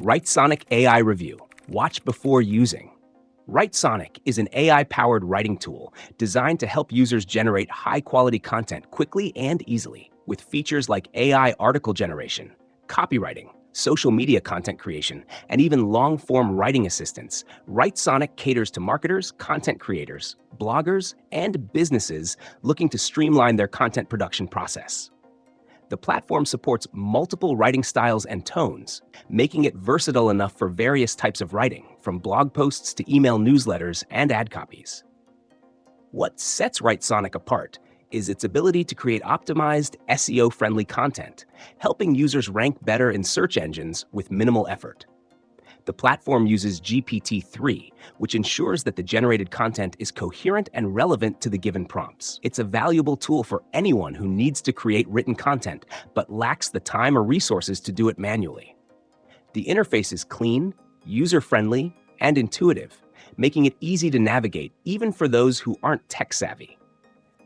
Writesonic AI Review. Watch before using. Writesonic is an AI-powered writing tool designed to help users generate high-quality content quickly and easily, with features like AI article generation, copywriting, social media content creation, and even long-form writing assistance. Writesonic caters to marketers, content creators, bloggers, and businesses looking to streamline their content production process. The platform supports multiple writing styles and tones, making it versatile enough for various types of writing, from blog posts to email newsletters and ad copies. What sets Writesonic apart is its ability to create optimized, SEO-friendly content, helping users rank better in search engines with minimal effort. The platform uses GPT-3, which ensures that the generated content is coherent and relevant to the given prompts. It's a valuable tool for anyone who needs to create written content but lacks the time or resources to do it manually. The interface is clean, user-friendly, and intuitive, making it easy to navigate even for those who aren't tech-savvy.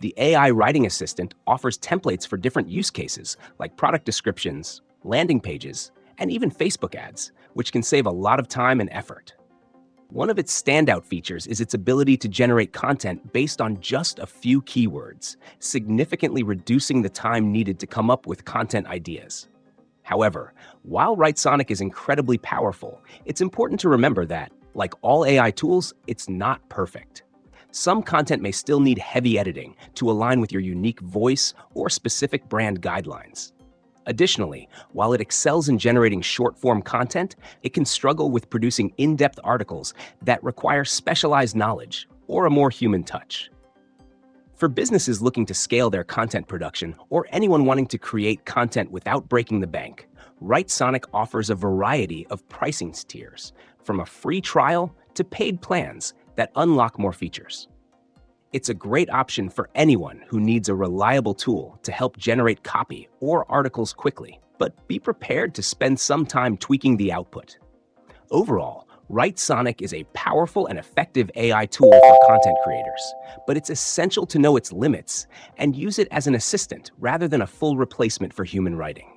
The AI writing assistant offers templates for different use cases like product descriptions, landing pages, and even Facebook ads, which can save a lot of time and effort. One of its standout features is its ability to generate content based on just a few keywords, significantly reducing the time needed to come up with content ideas. However, while Writesonic is incredibly powerful, it's important to remember that, like all AI tools, it's not perfect. Some content may still need heavy editing to align with your unique voice or specific brand guidelines. Additionally, while it excels in generating short-form content, it can struggle with producing in-depth articles that require specialized knowledge or a more human touch. For businesses looking to scale their content production or anyone wanting to create content without breaking the bank, Writesonic offers a variety of pricing tiers, from a free trial to paid plans that unlock more features. It's a great option for anyone who needs a reliable tool to help generate copy or articles quickly, but be prepared to spend some time tweaking the output. Overall, Writesonic is a powerful and effective AI tool for content creators, but it's essential to know its limits and use it as an assistant rather than a full replacement for human writing.